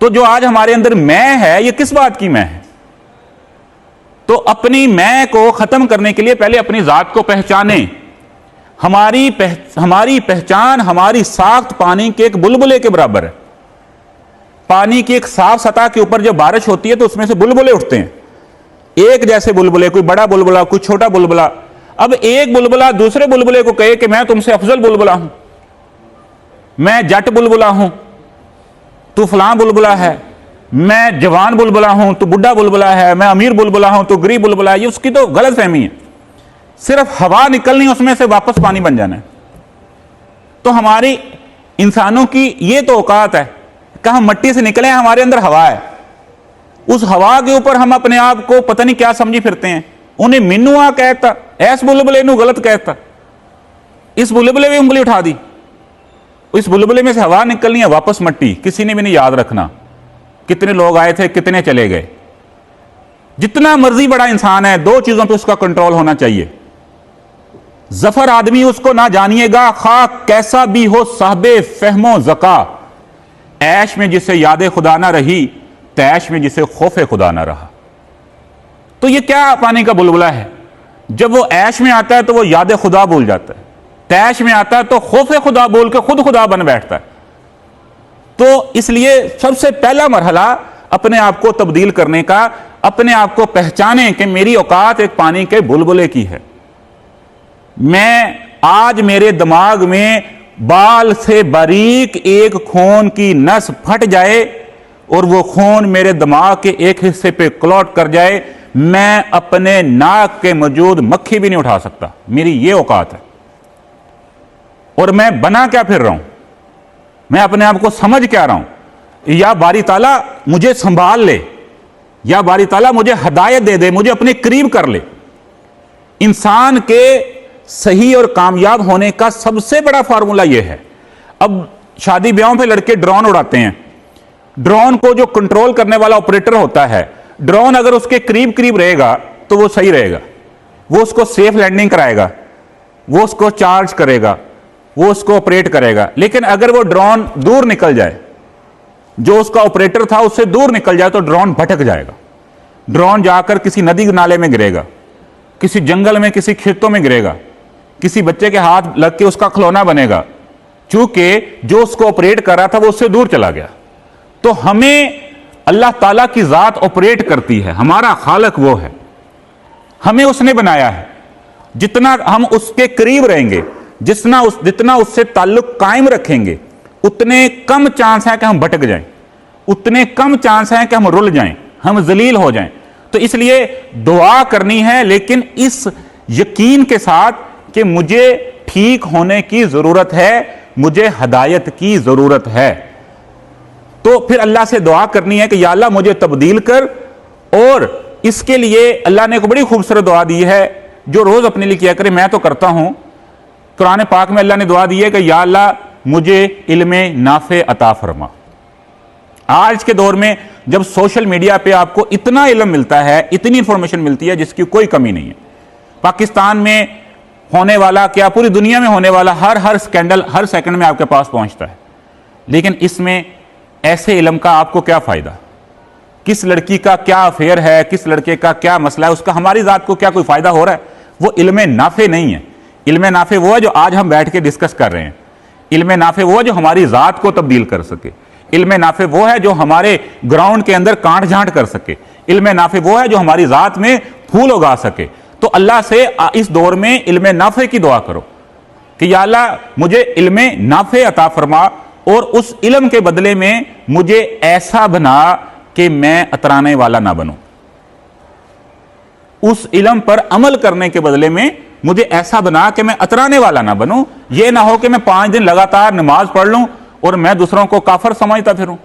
तो जो आज हमारे अंदर मैं है, ये किस बात की मैं है? तो अपनी मैं को खत्म करने के लिए पहले अपनी जात को पहचाने। हमारी पहचान, हमारी साख्त पानी के एक बुलबुले के बराबर है। पानी की एक साफ सतह के ऊपर जब बारिश होती है तो उसमें से बुलबुले उठते हैं, एक जैसे बुलबुले, कोई बड़ा बुलबुला, कोई छोटा बुलबुला। अब एक बुलबुला दूसरे बुलबुले को कहे कि मैं तुमसे अफजल बुलबुला हूं, मैं जट बुलबुला हूं, तू फलां बुलबुला है, मैं जवान बुलबुला हूं, तू बुढ़ा बुलबुला है, मैं अमीर बुलबुला हूं, तू गरीब बुलबुला है। ये उसकी तो गलत फहमी है। सिर्फ हवा निकलनी, उसमें से वापस पानी बन जाना है। तो हमारी इंसानों की ये तो औकात है कि हम मट्टी से निकले, हमारे अंदर हवा है, उस हवा के ऊपर हम अपने आप को पता नहीं क्या समझी फिरते हैं। उन्हें मिन्नू आ कहता, ऐस बुलबुले नू गलत कहता, इस बुलबुले में उंगली उठा दी, इस बुलबुले में से हवा निकलनी है, वापस मट्टी। किसी ने भी नहीं याद रखना कितने लोग आए थे, कितने चले गए। जितना मर्जी बड़ा इंसान है, दो चीजों पे उसका कंट्रोल होना चाहिए। जफर आदमी उसको ना जानिएगा, खा कैसा भी हो साहबे फहमो जका। ऐश में जिसे याद खुदा ना रही, तैश में जिसे खौफे खुदा ना रहा। तो ये क्या पानी का बुलबुला है? जब वो ऐश में आता है तो वो याद खुदा भूल जाता है, तैश में आता है तो खौफे खुदा बोल के खुद खुदा बन बैठता है। तो इसलिए सबसे पहला मरहला अपने आप को तब्दील करने का, अपने आप को पहचाने कि मेरी औकात एक पानी के बुलबुले की है। मैं आज मेरे दिमाग में बाल से बारीक एक खून की नस फट जाए और वो खून मेरे दिमाग के एक हिस्से पे क्लॉट कर जाए, मैं अपने नाक के मौजूद मक्खी भी नहीं उठा सकता। मेरी ये औकात है। और मैं बना क्या फिर रहा हूं? मैं अपने आप को समझ क्या रहा हूं? या बारी ताला मुझे संभाल ले, या बारी ताला मुझे हिदायत दे दे, मुझे अपने करीब कर ले। इंसान के सही और कामयाब होने का सबसे बड़ा फार्मूला यह है। अब शादी ब्याहों पे लड़के ड्रोन उड़ाते हैं। ड्रोन को जो कंट्रोल करने वाला ऑपरेटर होता है, ड्रोन अगर उसके करीब करीब रहेगा तो वो सही रहेगा, वो उसको सेफ लैंडिंग कराएगा, वो उसको चार्ज करेगा, वो उसको ऑपरेट करेगा। लेकिन अगर वो ड्रोन दूर निकल जाए, जो उसका ऑपरेटर था उससे दूर निकल जाए, तो ड्रोन भटक जाएगा। ड्रोन जाकर किसी नदी नाले में गिरेगा, किसी जंगल में, किसी खेतों में गिरेगा, किसी बच्चे के हाथ लग के उसका खिलौना बनेगा, चूंकि जो उसको ऑपरेट कर रहा था वो उससे दूर चला गया। तो हमें अल्लाह ताला की जात ऑपरेट करती है, हमारा खालक वो है, हमें उसने बनाया है। जितना हम उसके करीब रहेंगे, जितना उससे ताल्लुक कायम रखेंगे, उतने कम चांस है कि हम भटक जाएं, उतने कम चांस है कि हम रुल जाएं, हम जलील हो जाएं। तो इसलिए दुआ करनी है, लेकिन इस यकीन के साथ कि मुझे ठीक होने की जरूरत है, मुझे हिदायत की जरूरत है। तो फिर अल्लाह से दुआ करनी है कि या अल्लाह मुझे तब्दील कर। और इसके लिए अल्लाह ने एक बड़ी खूबसूरत दुआ दी है जो रोज अपने लिए किया करे। मैं तो करता हूं। कुरान पाक में अल्लाह ने दुआ दी है कि या अल्लाह मुझे इल्मे नाफे अता फरमा। आज के दौर में जब सोशल मीडिया पे आपको इतना इल्म मिलता है, इतनी इंफॉर्मेशन मिलती है जिसकी कोई कमी नहीं है। पाकिस्तान में होने वाला क्या, पूरी दुनिया में होने वाला हर स्कैंडल हर सेकंड में आपके पास पहुंचता है। लेकिन इसमें ऐसे इल्म का आपको क्या फायदा? किस लड़की का क्या अफेयर है, किस लड़के का क्या मसला है, उसका हमारी जात को क्या कोई फायदा हो रहा है? वो इल्मे नाफे नहीं है। इल्मे नाफे वो है जो आज हम बैठ के डिस्कस कर रहे हैं। इल्मे नाफे वो है जो हमारी जात को तब्दील कर सके। इल्मे नाफे वो है जो हमारे ग्राउंड के अंदर कांट झांट कर सके। इल्मे नाफे वो है जो हमारी जात में फूल उगा सके। तो अल्लाह से इस दौर में इल्मे नाफे की दुआ करो कि या अल्लाह मुझे इल्मे नाफे अता फरमा, और उस इल्म के बदले में मुझे ऐसा बना कि मैं अतराने वाला ना बनूं। उस इल्म पर अमल करने के बदले में मुझे ऐसा बना कि मैं अतराने वाला ना बनूं। यह ना हो कि मैं 5 दिन लगातार नमाज पढ़ लूं और मैं दूसरों को काफर समझता फिरूं,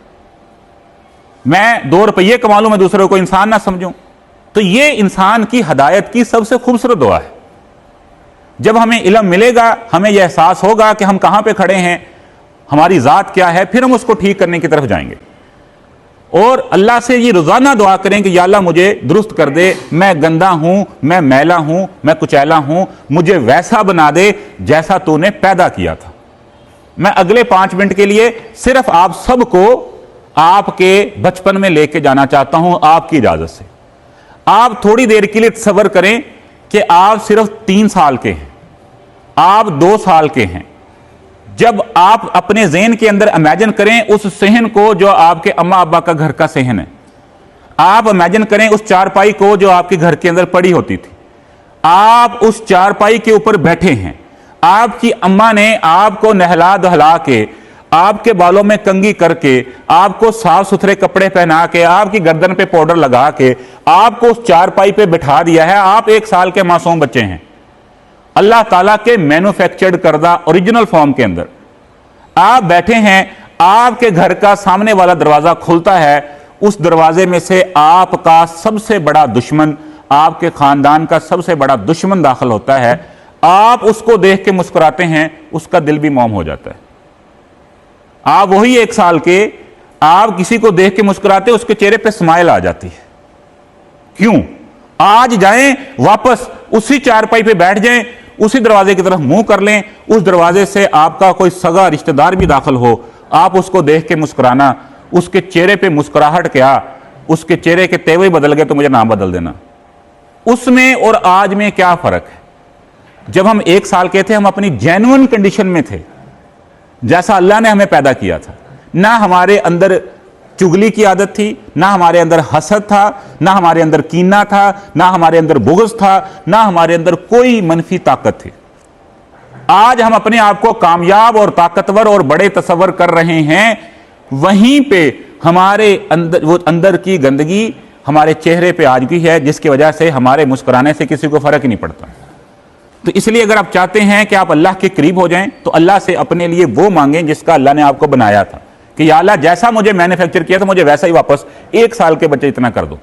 मैं 2 रुपये कमा लूं, मैं दूसरों को इंसान ना समझूं। तो यह इंसान की हदायत की सबसे खूबसूरत दुआ है। जब हमें इल्म मिलेगा, हमें यह एहसास होगा कि हम कहां पे खड़े हैं, हमारी जात क्या है, फिर हम उसको ठीक करने की तरफ जाएंगे। और अल्लाह से ये रोजाना दुआ करें कि या अल्लाह मुझे दुरुस्त कर दे, मैं गंदा हूं, मैं मैला हूं, मैं कुचैला हूं, मुझे वैसा बना दे जैसा तूने पैदा किया था। मैं अगले 5 मिनट के लिए सिर्फ आप सबको आपके बचपन में लेके जाना चाहता हूं आपकी इजाजत से। आप थोड़ी देर के लिए तसव्वुर करें कि आप सिर्फ 3 साल के हैं, आप 2 साल के हैं। जब आप अपने ज़हन के अंदर इमेजिन करें उस सहन को जो आपके अम्मा अब्बा का घर का सहन है, आप इमेजिन करें उस चारपाई को जो आपके घर के अंदर पड़ी होती थी, आप उस चारपाई के ऊपर बैठे हैं, आपकी अम्मा ने आपको नहला धुला के, आपके बालों में कंघी करके, आपको साफ सुथरे कपड़े पहना के, आपकी गर्दन पे पाउडर लगा के आपको उस चारपाई पे बिठा दिया है। आप 1 साल के मासूम बच्चे हैं, अल्लाह ताला के मैन्युफैक्चर्ड करदा ओरिजिनल फॉर्म के अंदर आप बैठे हैं। आपके घर का सामने वाला दरवाजा खुलता है, उस दरवाजे में से आपका सबसे बड़ा दुश्मन, आपके खानदान का सबसे बड़ा दुश्मन दाखिल होता है। आप उसको देख के मुस्कुराते हैं, उसका दिल भी मौम हो जाता है। आप वही 1 साल के, आप किसी को देख के मुस्कुराते, उसके चेहरे पे स्माइल आ जाती है। क्यों? आज जाएं वापस उसी चारपाई पे बैठ जाएं, उसी दरवाजे की तरफ मुंह कर लें, उस दरवाजे से आपका कोई सगा रिश्तेदार भी दाखिल हो, आप उसको देख के मुस्कुराना, उसके चेहरे पे मुस्कुराहट क्या, उसके चेहरे के तेवर बदल गए तो मुझे नाम बदल देना। उसमें और आज में क्या फर्क है? जब हम 1 साल के थे हम अपनी जेन्युइन कंडीशन में थे, जैसा अल्लाह ने हमें पैदा किया था। ना हमारे अंदर चुगली की आदत थी, ना हमारे अंदर हसद था, ना हमारे अंदर कीना था, ना हमारे अंदर बुग़्ज़ था, ना हमारे अंदर कोई मनफी ताकत थी। आज हम अपने आप को कामयाब और ताकतवर और बड़े तसव्वुर कर रहे हैं, वहीं पे हमारे अंदर वो अंदर की गंदगी हमारे चेहरे पे आज भी है, जिसकी वजह से हमारे मुस्कुराने से किसी को फर्क ही नहीं पड़ता। तो इसलिए अगर आप चाहते हैं कि आप अल्लाह के करीब हो जाएं, तो अल्लाह से अपने लिए वो मांगें जिसका अल्लाह ने आपको बनाया था कि या अल्लाह जैसा मुझे मैन्युफैक्चर किया था मुझे वैसा ही वापस 1 साल के बच्चे इतना कर दो।